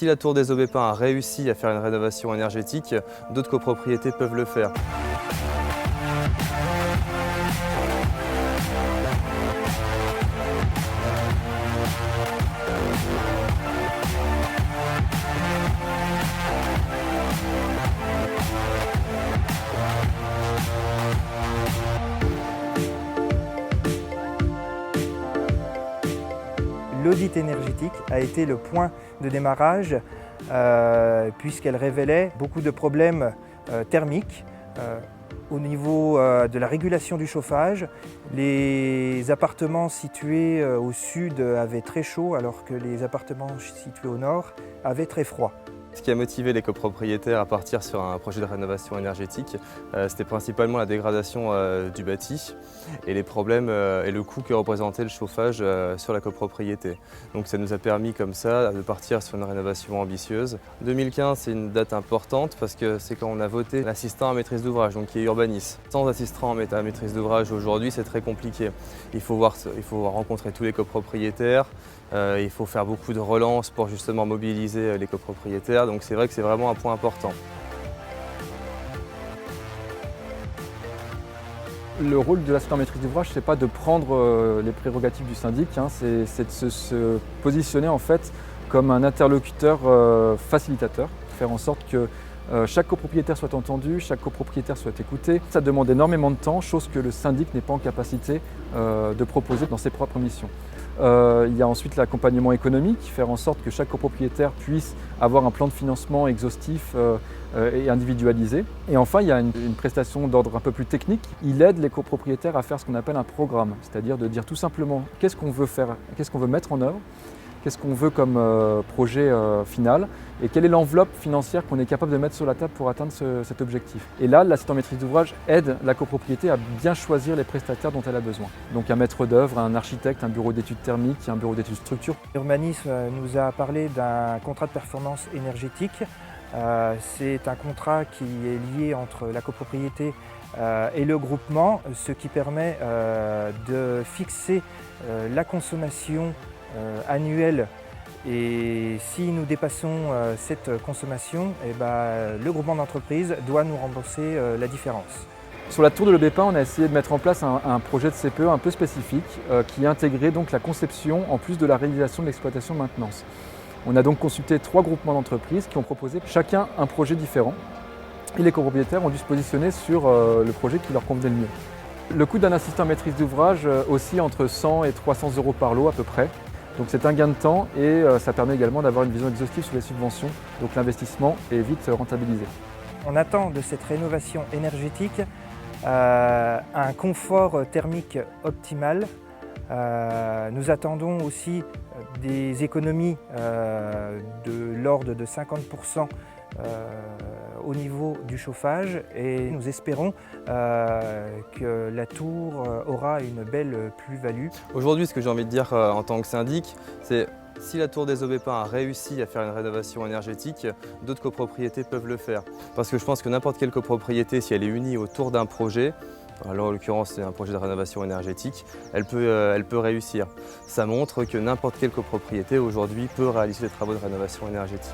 Si la Tour des Aubépins a réussi à faire une rénovation énergétique, d'autres copropriétés peuvent le faire. L'audit énergétique a été le point de démarrage puisqu'elle révélait beaucoup de problèmes thermiques au niveau de la régulation du chauffage. Les appartements situés au sud avaient très chaud alors que les appartements situés au nord avaient très froid. Ce qui a motivé les copropriétaires à partir sur un projet de rénovation énergétique, c'était principalement la dégradation du bâti et les problèmes et le coût que représentait le chauffage sur la copropriété. Donc ça nous a permis comme ça de partir sur une rénovation ambitieuse. 2015, c'est une date importante parce que c'est quand on a voté l'assistant à maîtrise d'ouvrage, donc qui est urbaniste. Sans assistant à maîtrise d'ouvrage aujourd'hui, c'est très compliqué. Il faut rencontrer tous les copropriétaires, il faut faire beaucoup de relances pour justement mobiliser les copropriétaires. Donc c'est vrai que c'est vraiment un point important. Le rôle de l'assistant maîtrise d'ouvrage, c'est pas de prendre les prérogatives du syndic, c'est de se positionner en fait comme un interlocuteur facilitateur, faire en sorte que chaque copropriétaire soit entendu, chaque copropriétaire soit écouté. Ça demande énormément de temps, chose que le syndic n'est pas en capacité de proposer dans ses propres missions. Il y a ensuite l'accompagnement économique, faire en sorte que chaque copropriétaire puisse avoir un plan de financement exhaustif et individualisé. Et enfin, il y a une prestation d'ordre un peu plus technique. Il aide les copropriétaires à faire ce qu'on appelle un programme, c'est-à-dire de dire tout simplement qu'est-ce qu'on veut faire, qu'est-ce qu'on veut mettre en œuvre, qu'est-ce qu'on veut comme projet final et quelle est l'enveloppe financière qu'on est capable de mettre sur la table pour atteindre cet objectif. Et là, l'assistant maîtrise d'ouvrage aide la copropriété à bien choisir les prestataires dont elle a besoin. Donc un maître d'œuvre, un architecte, un bureau d'études thermiques, un bureau d'études structure. L'urbanisme nous a parlé d'un contrat de performance énergétique. C'est un contrat qui est lié entre la copropriété et le groupement, ce qui permet de fixer la consommation annuelle. Et si nous dépassons cette consommation, le groupement d'entreprise doit nous rembourser la différence. Sur la Tour de l'Aubépin, on a essayé de mettre en place un projet de CPE un peu spécifique qui intégrait donc la conception en plus de la réalisation de l'exploitation maintenance. On a donc consulté 3 groupements d'entreprises qui ont proposé chacun un projet différent et les copropriétaires ont dû se positionner sur le projet qui leur convenait le mieux. Le coût d'un assistant maîtrise d'ouvrage oscille entre 100 et 300 € par lot à peu près. Donc c'est un gain de temps et ça permet également d'avoir une vision exhaustive sur les subventions, donc l'investissement est vite rentabilisé. On attend de cette rénovation énergétique un confort thermique optimal. Nous attendons aussi des économies de l'ordre de 50% au niveau du chauffage et nous espérons que la tour aura une belle plus-value. Aujourd'hui, ce que j'ai envie de dire en tant que syndic, c'est si la Tour des Aubépins a réussi à faire une rénovation énergétique, d'autres copropriétés peuvent le faire. Parce que je pense que n'importe quelle copropriété, si elle est unie autour d'un projet, alors en l'occurrence c'est un projet de rénovation énergétique, elle peut réussir. Ça montre que n'importe quelle copropriété aujourd'hui peut réaliser des travaux de rénovation énergétique.